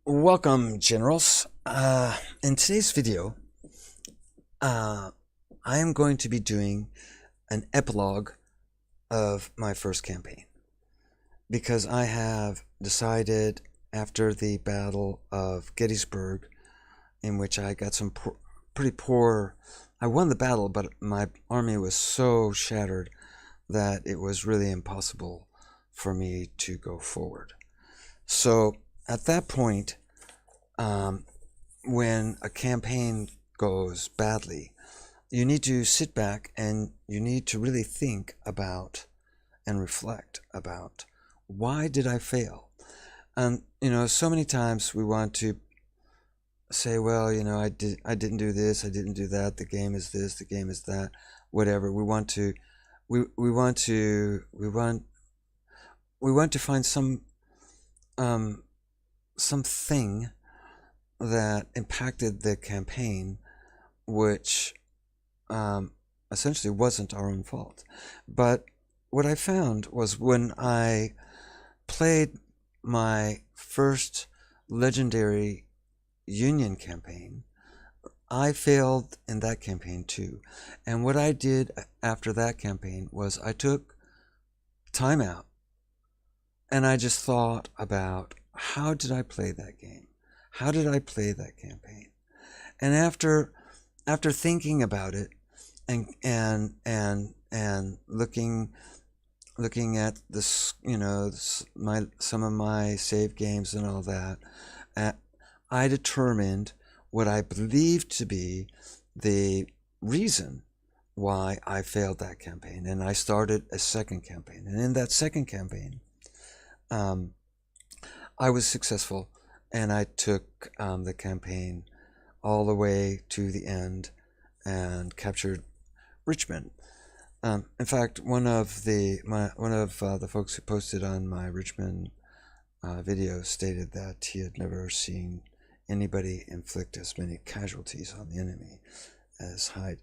Welcome, generals. In today's video, I am going to be doing an epilogue of my first campaign because I have decided after the Battle of Gettysburg, in which I got some pretty poor. I won the battle, but my army was so shattered that it was really impossible for me to go forward. So at that point, when a campaign goes badly, you need to sit back and you need to really think about and reflect about, why did I fail? And so many times we want to say, well, I didn't do this, I didn't do that, the game is this, the game is that, whatever. We want to find something that impacted the campaign, which essentially wasn't our own fault. But what I found was, when I played my first Legendary Union campaign, I failed in that campaign too. And what I did after that campaign was I took time out and I just thought about, how did I play that game? How did I play that campaign? And after thinking about it and looking at this, some of my save games and all that, I determined what I believed to be the reason why I failed that campaign, and I started a second campaign. And in that second campaign, I was successful, and I took the campaign all the way to the end and captured Richmond. In fact, one of the folks who posted on my Richmond video stated that he had never seen anybody inflict as many casualties on the enemy as I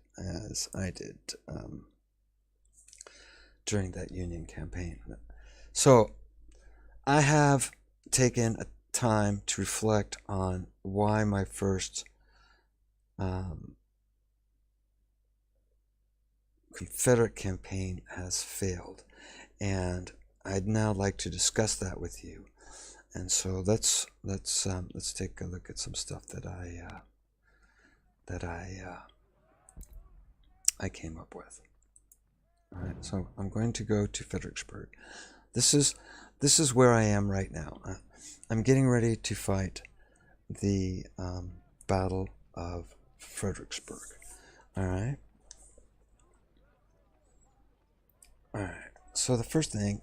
did during that Union campaign. So I have taken a time to reflect on why my first Confederate campaign has failed, and I'd now like to discuss that with you. And so let's take a look at some stuff that I came up with. All right, so I'm going to go to Fredericksburg. This is where I am right now. I'm getting ready to fight the Battle of Fredericksburg. All right. So the first thing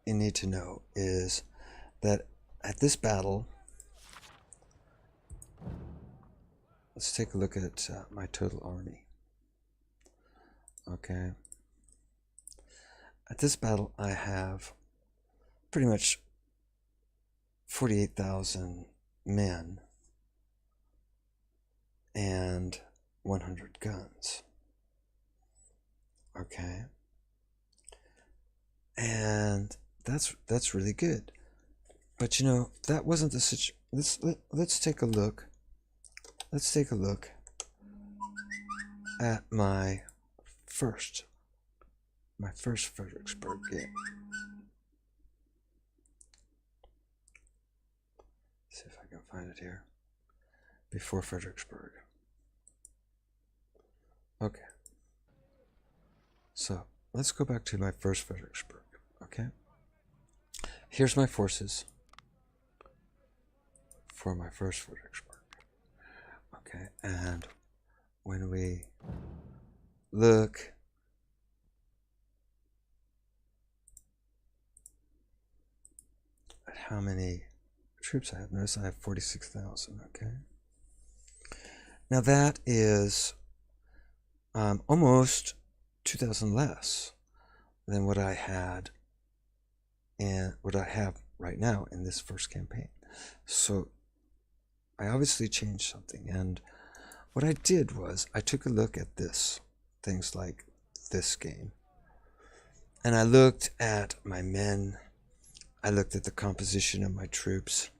you need to know is that at this battle, let's take a look at my total army. Okay. At this battle, I have pretty much 48,000 men and 100 guns. Okay. And that's really good. But that wasn't the situation. Let's take a look. Let's take a look at my first Fredericksburg game. See if I can find it here. Before Fredericksburg. Okay. So let's go back to my first Fredericksburg. Okay. Here's my forces for my first Fredericksburg. Okay, and when we look at how many troops I have, notice I have 46,000. Okay. Now that is almost 2,000 less than what I had and what I have right now in this first campaign. So I obviously changed something, and what I did was I took a look at things like this game, and I looked at my men, I looked at the composition of my troops,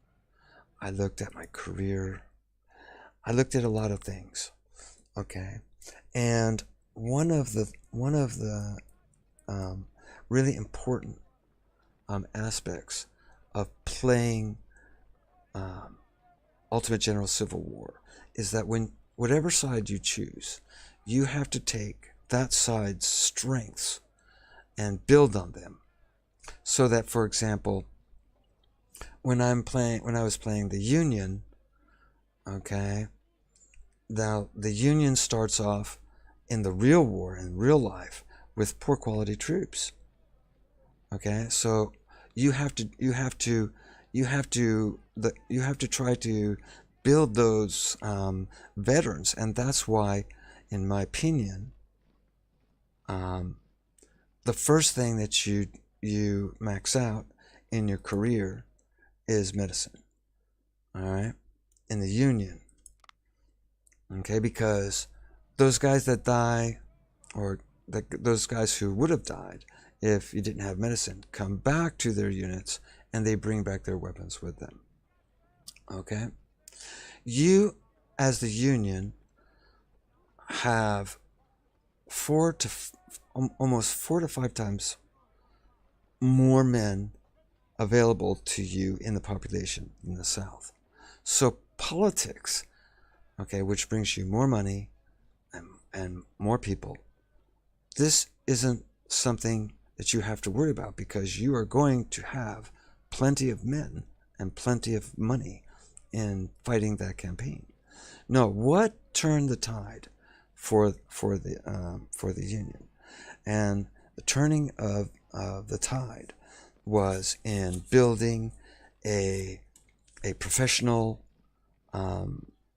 I looked at my career. I looked at a lot of things. Okay, and one of the really important aspects of playing Ultimate General Civil War is that when whatever side you choose, you have to take that side's strengths and build on them. So that, for example, when I was playing the Union, okay, now the Union starts off in the real war, in real life, with poor quality troops. Okay, so you have to try to build those veterans, and that's why, in my opinion, the first thing that you max out in your career is medicine. All right, in the Union. Okay, because those guys that die, or those guys who would have died if you didn't have medicine, come back to their units and they bring back their weapons with them. Okay, you as the Union have almost 4 to 5 times more men available to you in the population in the South. So politics, okay, which brings you more money and more people, this isn't something that you have to worry about, because you are going to have plenty of men and plenty of money in fighting that campaign. No, what turned the tide for the Union, and the turning of the tide was in building a professional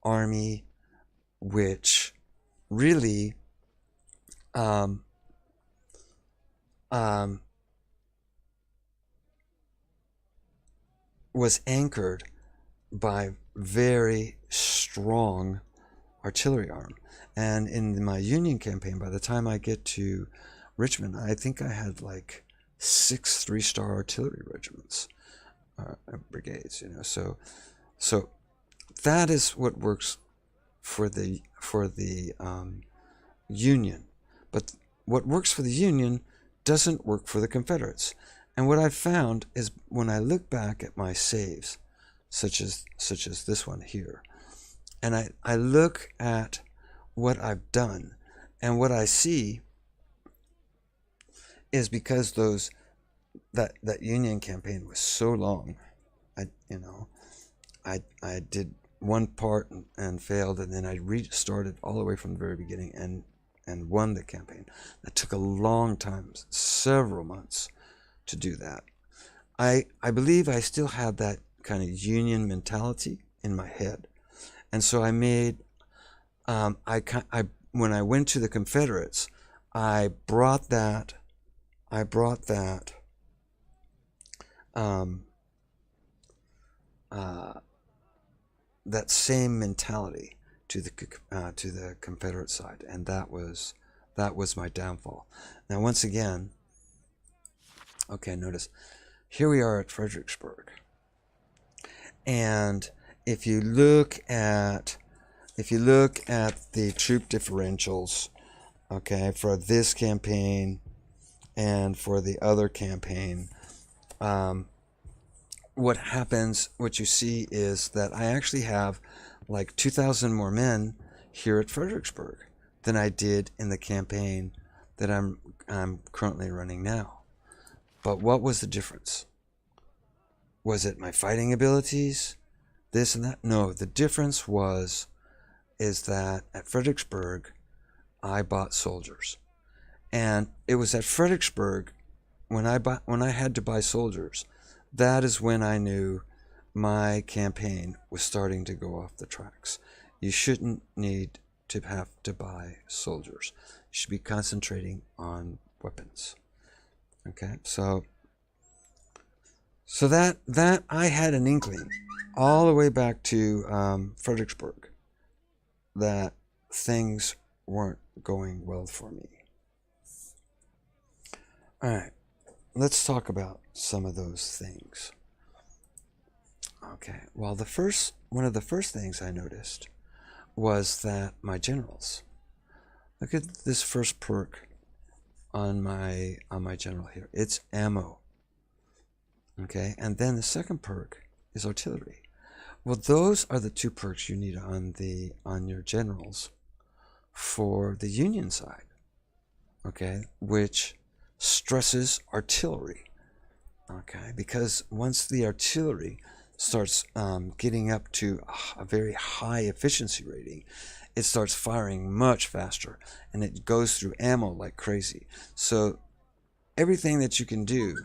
army, which really was anchored by very strong artillery arm. And in my Union campaign, by the time I get to Richmond, I think I had like 6 3-star artillery regiments, brigades. So that is what works for the Union. But what works for the Union doesn't work for the Confederates. And what I've found is, when I look back at my saves, such as this one here, and I look at what I've done, and what I see is, because that Union campaign was so long, I did one part and failed, and then I restarted all the way from the very beginning and won the campaign. That took a long time, several months, to do that. I believe I still had that kind of Union mentality in my head, and so I made when I went to the Confederates, I brought that that same mentality to the Confederate side, and that was my downfall. Now, once again, okay, notice here we are at Fredericksburg, and if you look at the troop differentials, okay, for this campaign and for the other campaign, what you see is that I actually have like 2,000 more men here at Fredericksburg than I did in the campaign that I'm currently running now. But what was the difference? Was it my fighting abilities, this and that? No, the difference is that at Fredericksburg, I bought soldiers. And it was at Fredericksburg, when I had to buy soldiers, that is when I knew my campaign was starting to go off the tracks. You shouldn't need to have to buy soldiers. You should be concentrating on weapons. Okay, so that I had an inkling all the way back to Fredericksburg that things weren't going well for me. All right, let's talk about some of those things. Okay, well, one of the first things I noticed was that my generals, look at this first perk on my general here. It's ammo. Okay, and then the second perk is artillery. Well, those are the two perks you need on your generals for the Union side. Okay, which stresses artillery. Okay, because once the artillery starts getting up to a very high efficiency rating, it starts firing much faster, and it goes through ammo like crazy. So everything that you can do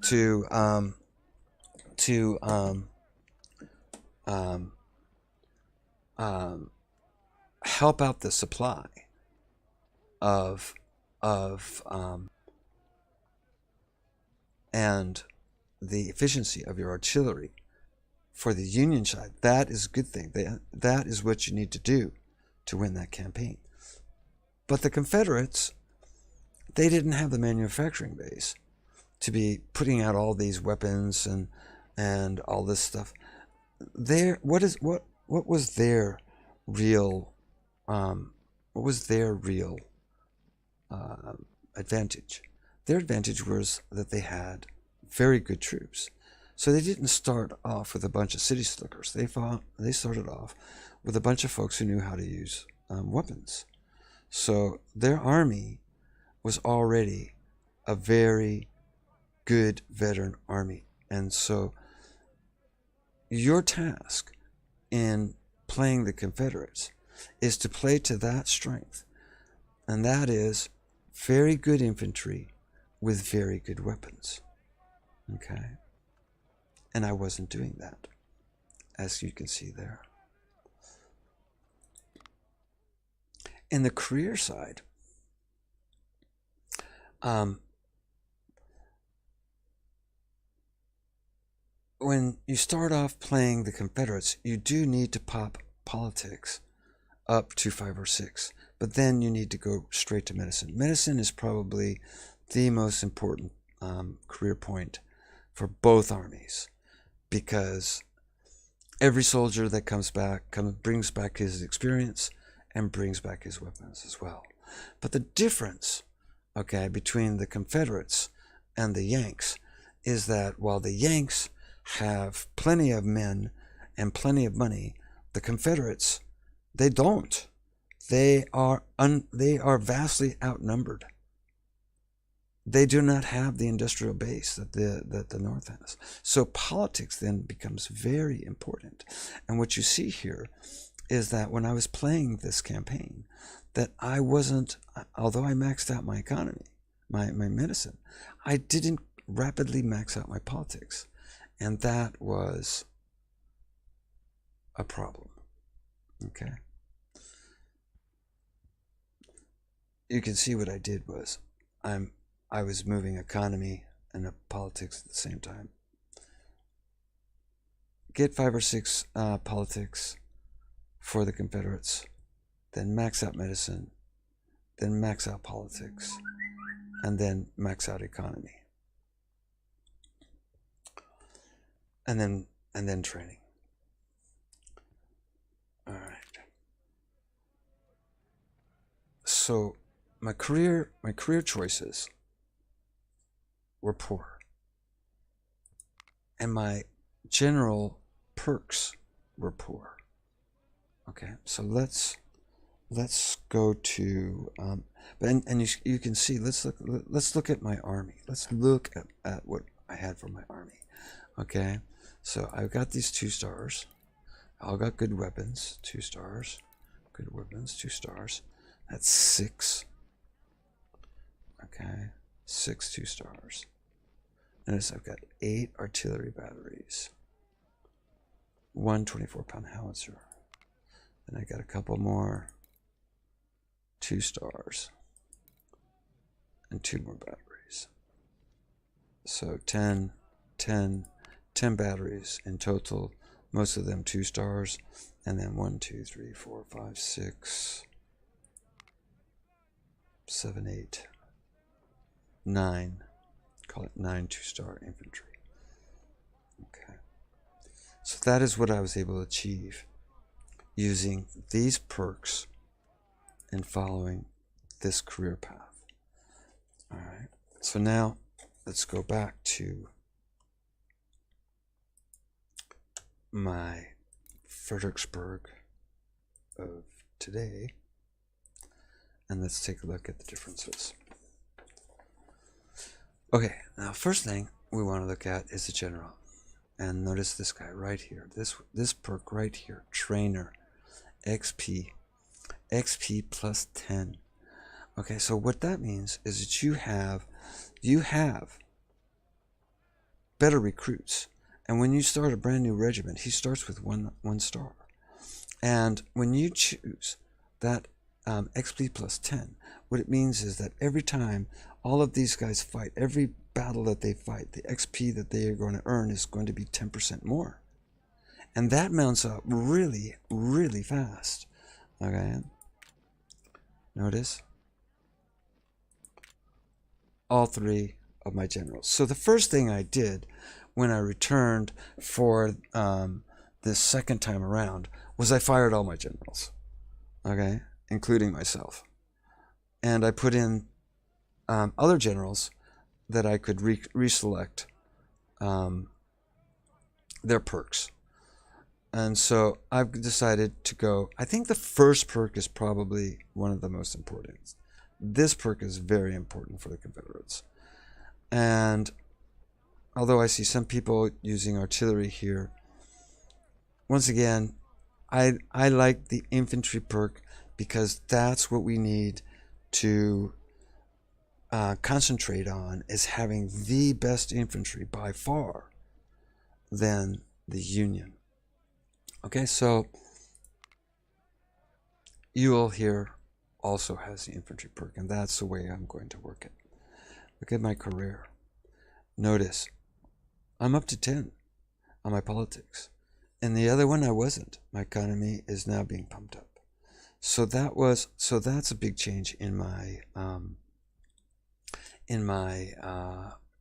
to help out the supply of and the efficiency of your artillery for the Union side, that is a good thing. That is what you need to do to win that campaign. But the Confederates, they didn't have the manufacturing base to be putting out all these weapons and all this stuff. What was their real advantage? Their advantage was that they had very good troops. So they didn't start off with a bunch of city slickers. They started off with a bunch of folks who knew how to use weapons. So their army was already a very good veteran army. And so your task in playing the Confederates is to play to that strength. And that is very good infantry with very good weapons. Okay? And I wasn't doing that, as you can see there. In the career side, when you start off playing the Confederates, you do need to pop politics up to 5 or 6, but then you need to go straight to medicine. Medicine is probably the most important career point for both armies, because every soldier that comes back brings back his experience and brings back his weapons as well. But the difference, okay, between the Confederates and the Yanks is that while the Yanks have plenty of men and plenty of money, the Confederates, they don't. They are vastly outnumbered. They do not have the industrial base that the North has. So politics then becomes very important. And what you see here is that when I was playing this campaign, that I wasn't, although I maxed out my economy, my medicine, I didn't rapidly max out my politics. And that was a problem. Okay. You can see what I did was I was moving economy and politics at the same time. Get 5 or 6 politics for the Confederates, then max out medicine, then max out politics, and then max out economy. And then training. All right. So my career choices were poor, and my general perks were poor. Okay, so let's go to you can see, let's look at my army. Let's look at what I had for my army. Okay, so I've got these 2 stars. All got good weapons. 2 stars, good weapons. 2 stars. That's 6. Okay, 6 2 stars. Notice I've got 8 artillery batteries, 1 24-pound howitzer. Then I got a couple more 2 stars and 2 more batteries. So 10 batteries in total, most of them 2 stars, and then 1 2 3 4 5 6 7 8 9, call it 9 2-star infantry. Okay, so that is what I was able to achieve using these perks and following this career path. All right, so now let's go back to my Fredericksburg of today, and let's take a look at the differences. Okay, now first thing we want to look at is the general, and notice this guy right here, this perk right here, trainer, XP plus 10. Okay, so what that means is that you have better recruits, and when you start a brand new regiment, he starts with one star. And when you choose that XP plus 10, what it means is that every time all of these guys fight, every battle that they fight, the XP that they are going to earn is going to be 10% more. And that mounts up really, really fast. Okay? Notice all three of my generals. So the first thing I did when I returned for this second time around was I fired all my generals, okay, including myself, and I put in other generals that I could reselect their perks. And so I've decided to go, I think the first perk is probably one of the most important. This perk is very important for the Confederates. And although I see some people using artillery here, once again, I like the infantry perk because that's what we need to concentrate on, is having the best infantry by far than the Union. Okay, so Ewell here also has the infantry perk, and that's the way I'm going to work it. Look at my career. Notice I'm up to 10 on my politics, and the other one I wasn't. My economy is now being pumped up. So that's a big change in my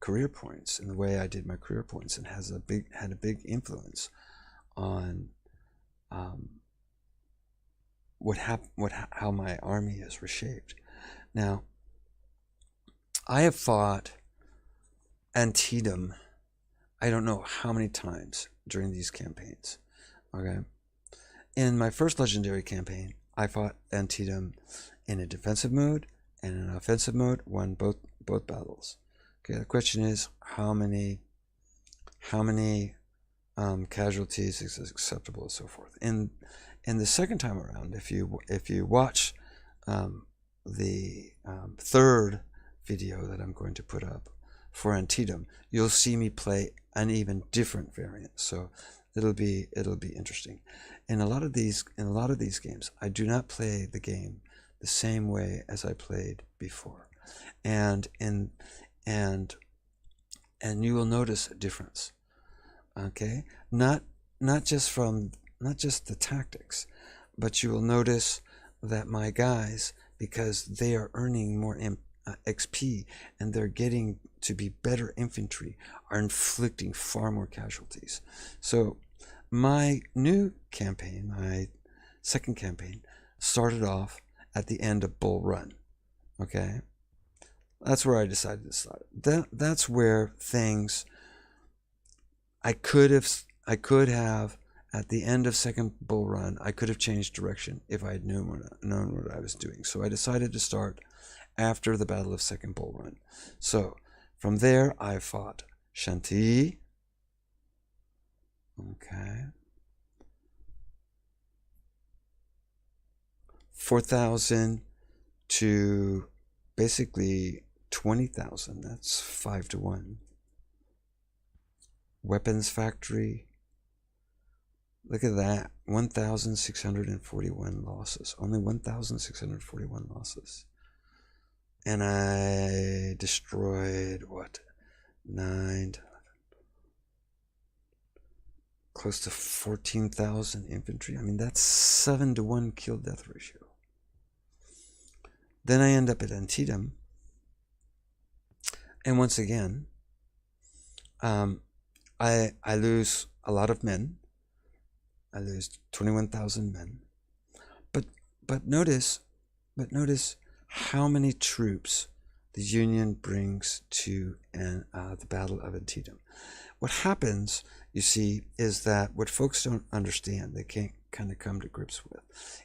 career points, in the way I did my career points, and had a big influence on how my army is reshaped. Now, I have fought Antietam, I don't know how many times during these campaigns. Okay, in my first legendary campaign, I fought Antietam in a defensive mode and in an offensive mode. Won both battles. Okay, the question is how many casualties is acceptable, and so forth. In the second time around, if you watch the third video that I'm going to put up for Antietam, you'll see me play an even different variant. So it'll be interesting. In a lot of these games, I do not play the game the same way as I played before, and you will notice a difference. Okay, not just the tactics, but you will notice that my guys, because they are earning more XP and they're getting to be better infantry, are inflicting far more casualties. So my new campaign, my second campaign, started off at the end of Bull Run. Okay, that's where I decided to start. That's where things I could have at the end of second Bull Run, I could have changed direction if I had known what I was doing. So I decided to start after the Battle of Second Bull Run. So from there, I fought Chantilly. Okay. 4,000 to basically 20,000. That's 5 to 1. Weapons factory. Look at that. 1,641 losses. Only 1,641 losses. And I destroyed, what? 9, close to 14,000 infantry. I mean, that's 7 to 1 kill death ratio. Then I end up at Antietam. And once again, I lose a lot of men. I lose 21,000 men. But but notice how many troops the Union brings to the Battle of Antietam. What happens, you see, is that what folks don't understand, they can't kind of come to grips with,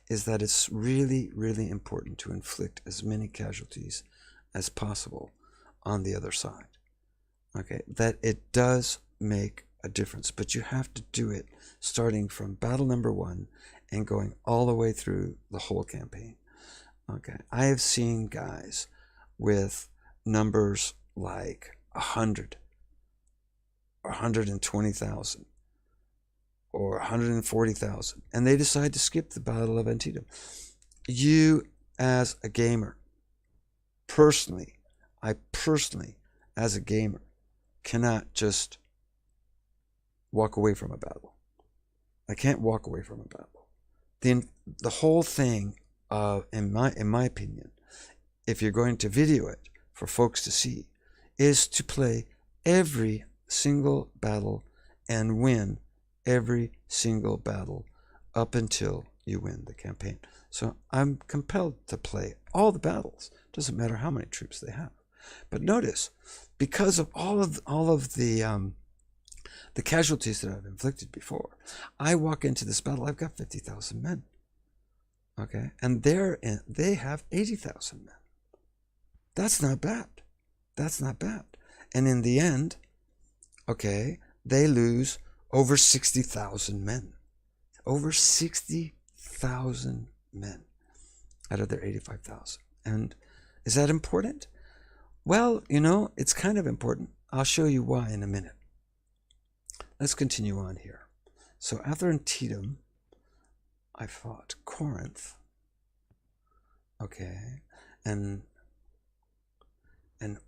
is that it's really, really important to inflict as many casualties as possible on the other side. Okay, that it does make a difference, but you have to do it starting from battle number 1 and going all the way through the whole campaign. Okay, I have seen guys with numbers like 100 or 120,000 or 140,000, and they decide to skip the Battle of Antietam. You, as a gamer, I personally, as a gamer, cannot just walk away from a battle. I can't walk away from a battle. The whole thing, in my opinion, if you're going to video it for folks to see, is to play every single battle and win every single battle up until you win the campaign. So I'm compelled to play all the battles. Doesn't matter how many troops they have. But notice, because of all of the casualties that I've inflicted before, I walk into this battle, I've got 50,000 men. Okay, and they have 80,000 men. That's not bad. That's not bad. And in the end, okay, they lose over 60,000 men. Over 60,000 men out of their 85,000. And is that important? Well, you know, it's kind of important. I'll show you why in a minute. Let's continue on here. So after Antietam, I fought Corinth. Okay, and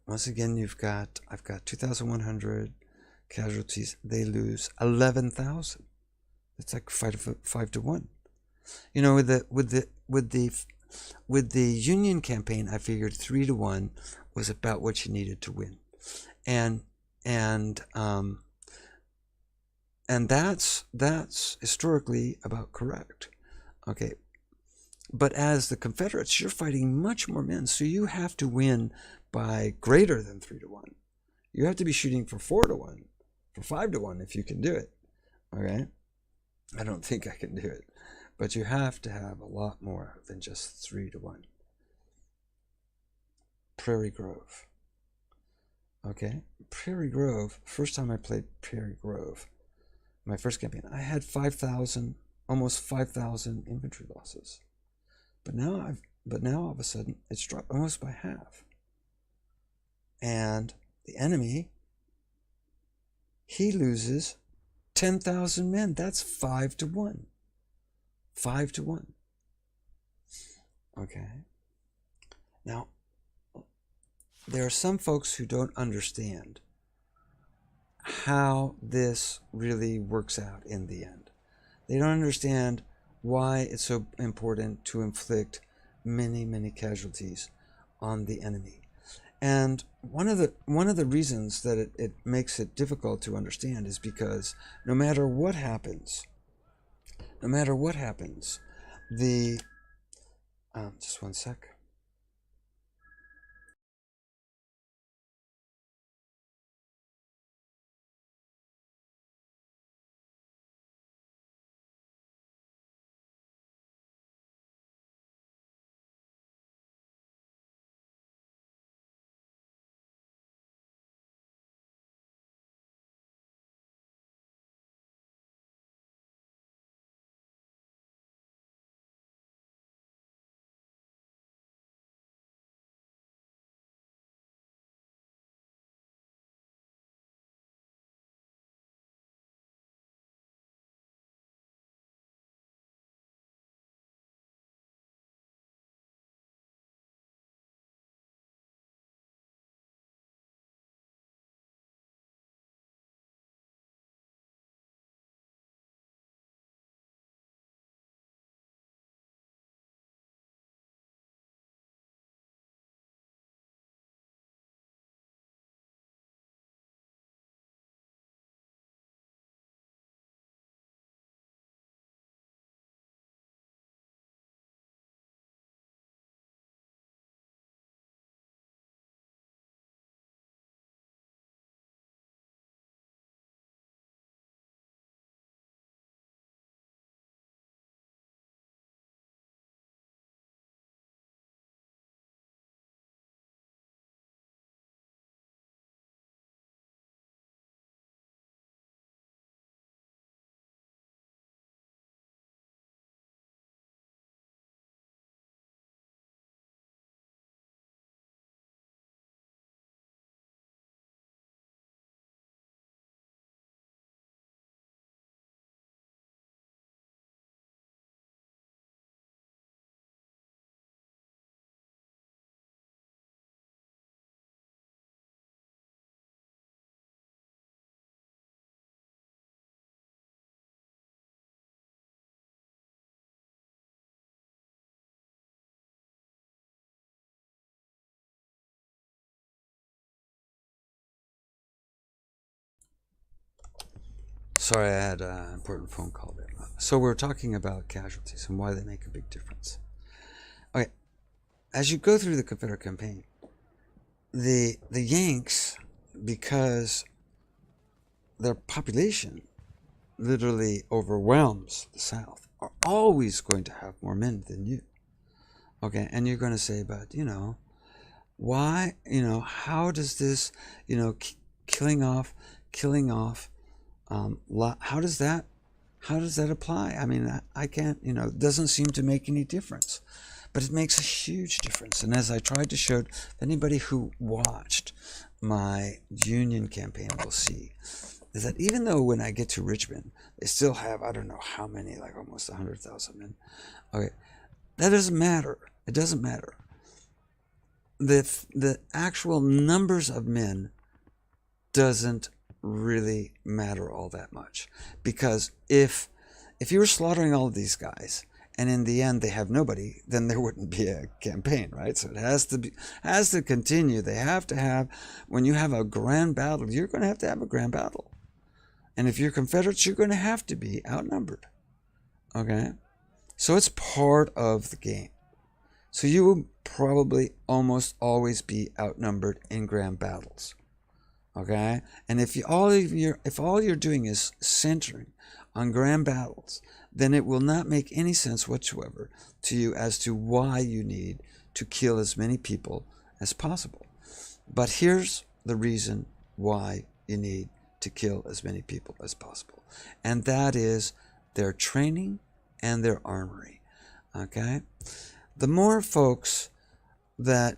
once again, I've got 2,100 casualties. They lose 11,000. It's like 5 to 1. You know, with the Union campaign, I figured 3 to 1 was about what you needed to win, and that's historically about correct. Okay, but as the Confederates, you're fighting much more men, so you have to win by greater than 3 to 1. You have to be shooting for 4 to 1, for 5 to 1 if you can do it. Okay, I don't think I can do it, but you have to have a lot more than just 3 to 1. Prairie Grove. Okay, Prairie Grove. First time I played Prairie Grove, my first campaign, I had 5,000, almost 5,000 infantry losses. But now all of a sudden it's dropped almost by half. And the enemy, he loses 10,000 men. That's 5 to 1. 5 to 1. Okay. Now, there are some folks who don't understand how this really works out in the end. They don't understand why it's so important to inflict many, many casualties on the enemy. And one of the reasons that it makes it difficult to understand is because no matter what happens, the just one sec. Sorry, I had an important phone call there. So we're talking about casualties and why they make a big difference. Okay, as you go through the Confederate campaign, the Yanks, because their population literally overwhelms the South, are always going to have more men than you. Okay, and you're going to say, but why? How does this, killing off, how does that apply? I mean, I can't, it doesn't seem to make any difference, but it makes a huge difference. And as I tried to show, anybody who watched my Union campaign will see, is that even though when I get to Richmond, they still have, I don't know how many, like almost 100,000 men. Okay, that doesn't matter. It doesn't matter. The actual numbers of men doesn't really matter all that much, because if you were slaughtering all of these guys and in the end they have nobody, then there wouldn't be a campaign, right? So it has to continue. They have to have, when you have a grand battle, you're going to have a grand battle, and if you're Confederates, you're going to have to be outnumbered. Okay, so it's part of the game. So you will probably almost always be outnumbered in grand battles. Okay, and if all you're doing is centering on grand battles, then it will not make any sense whatsoever to you as to why you need to kill as many people as possible. But here's the reason why you need to kill as many people as possible, and that is their training and their armory. Okay, the more folks that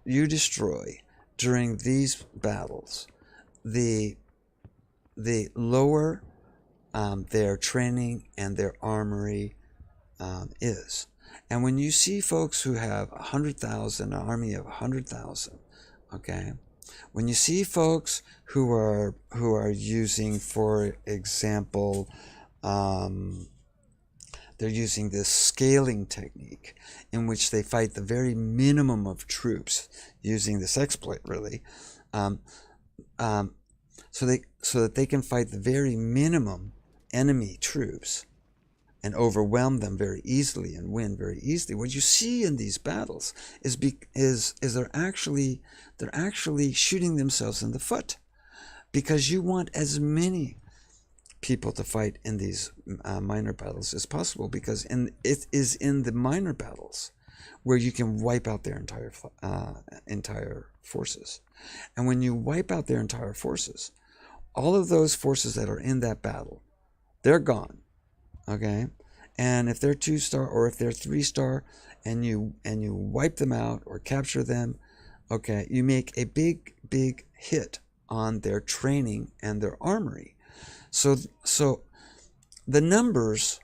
you destroy during these battles, the lower their training and their armory is. And when you see folks who have 100,000, an army of 100,000, okay, when you see folks who are using, for example, they're using this scaling technique in which they fight the very minimum of troops using this exploit, really, so that they can fight the very minimum enemy troops and overwhelm them very easily and win very easily. What you see in these battles is they're actually shooting themselves in the foot, because you want as many people to fight in these minor battles as possible, because it is in the minor battles where you can wipe out their entire forces. And when you wipe out their entire forces, all of those forces that are in that battle, they're gone. Okay, and if they're 2-star or if they're 3-star, and you wipe them out or capture them, okay, you make a big hit on their training and their armory. So the numbers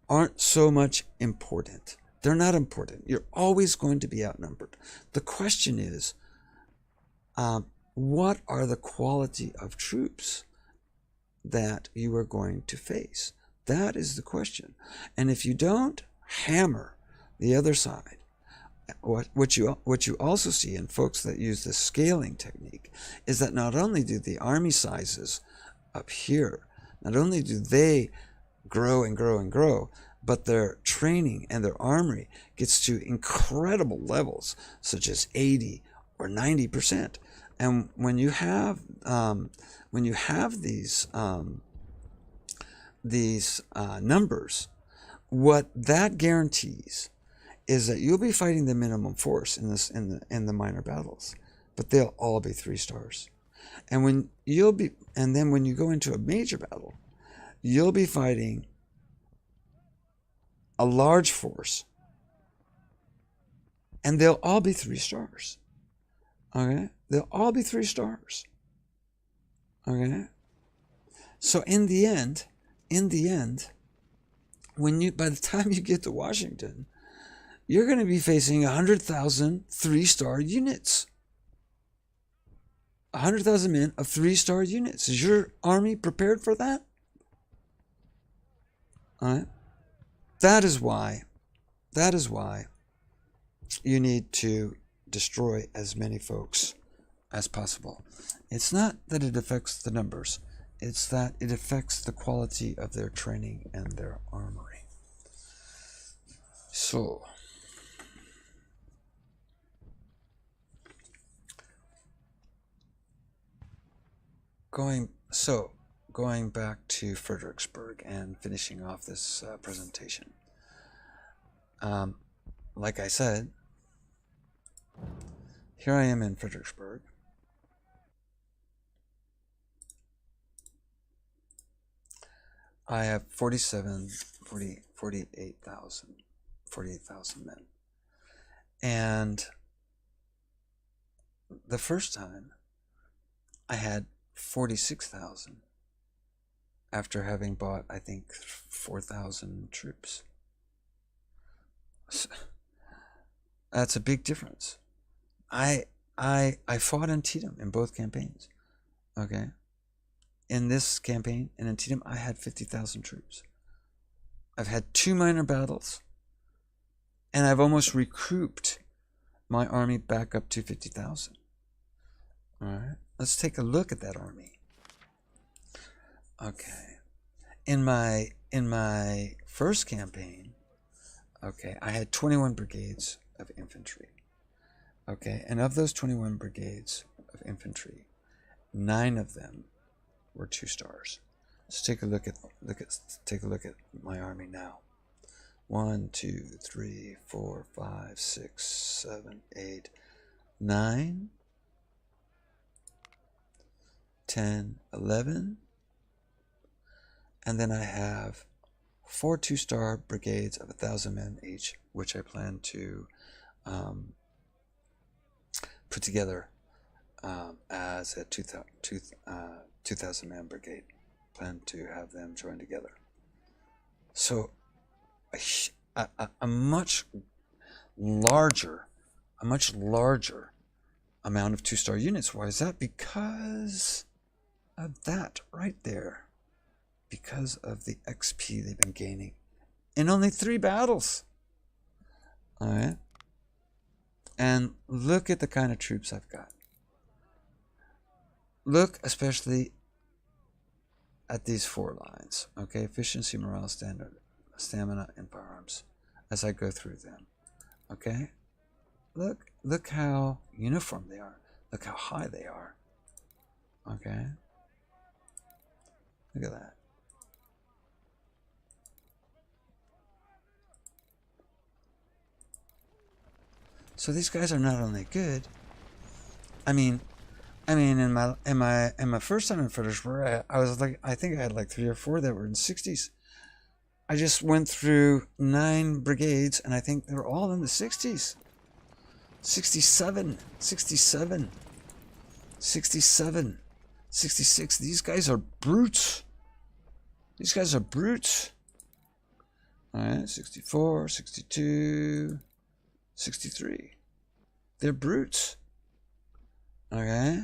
aren't so much important. They're not important. You're always going to be outnumbered. The question is, what are the quality of troops that you are going to face? That is the question. And if you don't hammer the other side, what you also see in folks that use the scaling technique is that not only do the army sizes up here, not only do they grow and grow and grow, but their training and their armory gets to incredible levels, such as 80 or 90%. And when you have these numbers, what that guarantees is that you'll be fighting the minimum force in the minor battles, but they'll all be 3-stars. And when you go into a major battle, you'll be fighting a large force, and they'll all be 3-stars. Okay, they'll all be 3-stars. Okay, so in the end, by the time you get to Washington, you're going to be facing 100,000 3-star units. 100,000 men of 3-star units. Is your army prepared for that? All right. That is why you need to destroy as many folks as possible. It's not that it affects the numbers. It's that it affects the quality of their training and their armory. So, going back to Fredericksburg and finishing off this presentation. Like I said, here I am in Fredericksburg. I have 48,000 men. And the first time I had 46,000 after having bought, I think, 4,000 troops. So, that's a big difference. I fought Antietam in both campaigns. Okay. In this campaign and Antietam, I had 50,000 troops. I've had 2 minor battles, and I've almost recouped my army back up to 50,000. All right, let's take a look at that army. Okay, in my first campaign, okay, I had 21 brigades of infantry. Okay, and of those 21 brigades of infantry, 9 of them were 2 stars. So take a look at my army now. 1, 2, 3, 4, 5, 6, 7, 8, 9, 10, 11, and then I have 4 2-star brigades of 1,000 men each, which I plan to put together as a 2,000 man brigade. Plan to have them join together. So a much larger amount of 2-star units. Why is that? Because of that right there. Because of the XP they've been gaining in only 3 battles. All right. And look at the kind of troops I've got. Look especially at these 4 lines. Okay, efficiency, morale, standard, stamina, and firearms. As I go through them. Okay, look how uniform they are. Look how high they are. Okay, look at that. So these guys are not only good. I mean, in my first time in Fredericksburg, I think I had like 3 or 4 that were in 60s. I just went through 9 brigades, and I think they were all in the 60s. 67, 67, 67, 66. These guys are brutes. These guys are brutes. All right, 64, 62, 63. They're brutes. Okay.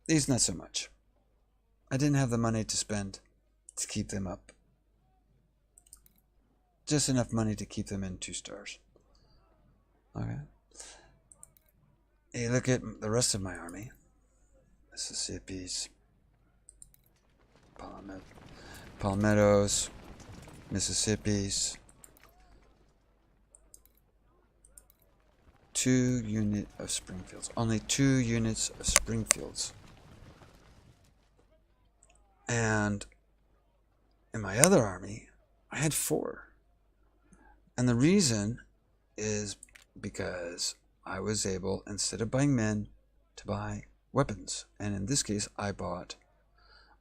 These not so much. I didn't have the money to spend to keep them up. Just enough money to keep them in 2 stars. Okay. Hey, look at the rest of my army. Mississippi's, Palmettos, Mississippi's. 2 units of Springfields. Only 2 units of Springfields. And in my other army, I had 4. And the reason is because I was able, instead of buying men, to buy weapons. And in this case, I bought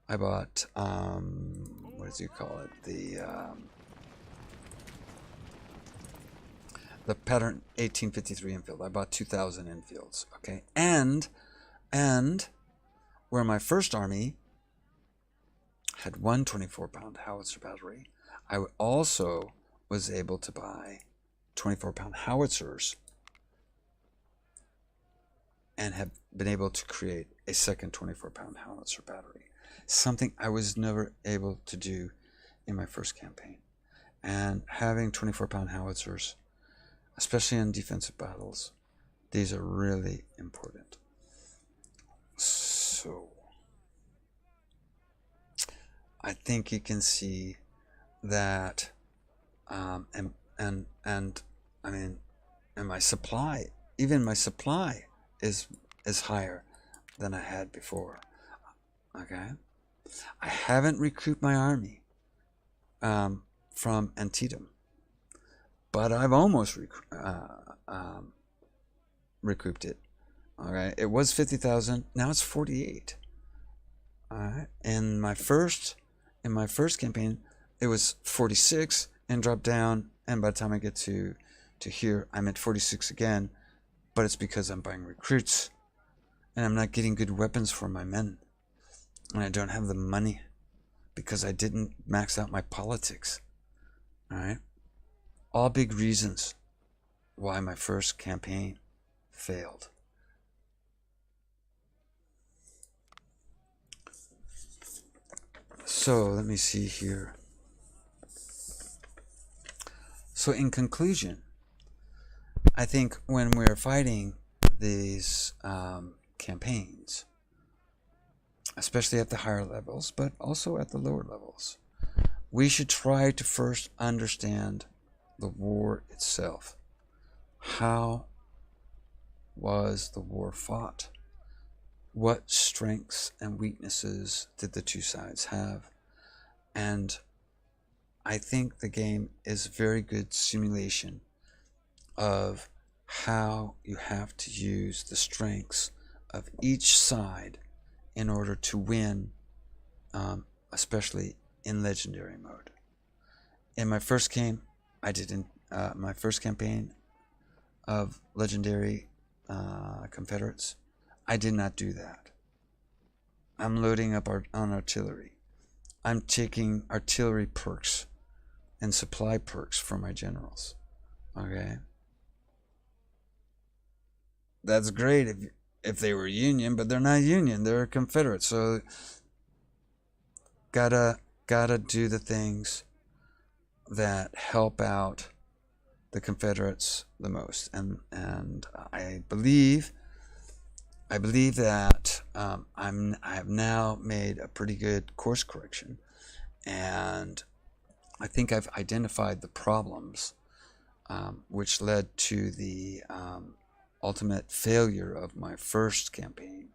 what does you call it? The pattern 1853 Enfield. I bought 2,000 Enfields. Okay, and where my first army had 1 24-pound howitzer battery, I also was able to buy 24-pound howitzers and have been able to create a second 24-pound howitzer battery. Something I was never able to do in my first campaign. And having 24-pound howitzers, especially in defensive battles, these are really important. So So I think you can see that, and I mean, and my supply, even my supply is higher than I had before. Okay, I haven't recouped my army from Antietam, but I've almost recouped it. All right, it was 50,000. Now it's 48. All right, in my first campaign, it was 46 and dropped down. And by the time I get to here, I'm at 46 again. But it's because I'm buying recruits, and I'm not getting good weapons for my men, and I don't have the money because I didn't max out my politics. All right, all big reasons why my first campaign failed. So let me see here. So in conclusion, I think when we're fighting these campaigns, especially at the higher levels, but also at the lower levels, we should try to first understand the war itself. How was the war fought? What strengths and weaknesses did the two sides have? And I think the game is a very good simulation of how you have to use the strengths of each side in order to win, especially in legendary mode. In my first game, my first campaign of Legendary Confederates, I did not do that. I'm loading up on artillery. I'm taking artillery perks and supply perks for my generals. Okay, that's great if they were Union, but they're not Union. They're Confederate. So gotta do the things that help out the Confederates the most. And I believe that I have now made a pretty good course correction, and I think I've identified the problems which led to the ultimate failure of my first campaign,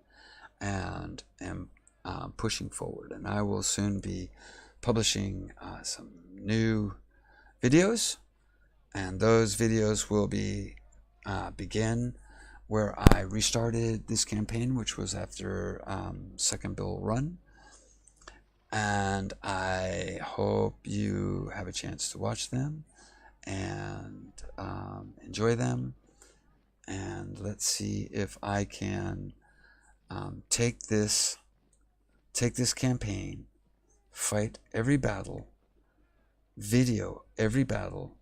and am pushing forward. And I will soon be publishing some new videos, and those videos will be begin where I restarted this campaign, which was after second bill run. And I hope you have a chance to watch them and enjoy them. And let's see if I can take this campaign, fight every battle, video every battle,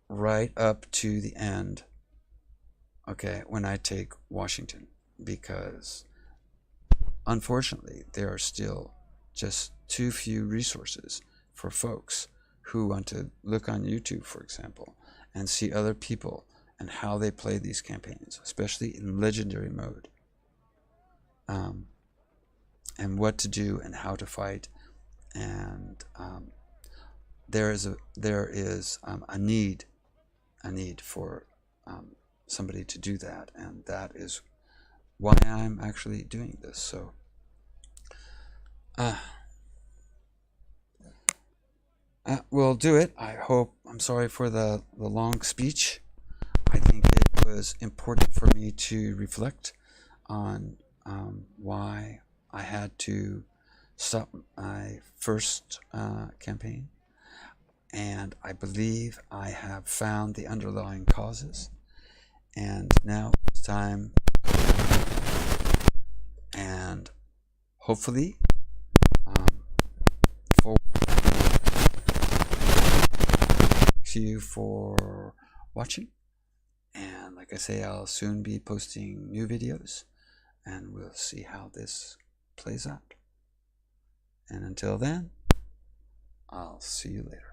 right up to the end. Okay, when I take Washington, because unfortunately there are still just too few resources for folks who want to look on YouTube, for example, and see other people and how they play these campaigns, especially in legendary mode, and what to do and how to fight. And there is a need for somebody to do that, and that is why I'm actually doing this. So we'll do it. I hope. I'm sorry for the long speech. I think it was important for me to reflect on why I had to stop my first campaign, and I believe I have found the underlying causes. And now it's time, and hopefully thank you for watching. And like I say, I'll soon be posting new videos, and we'll see how this plays out. And until then, I'll see you later.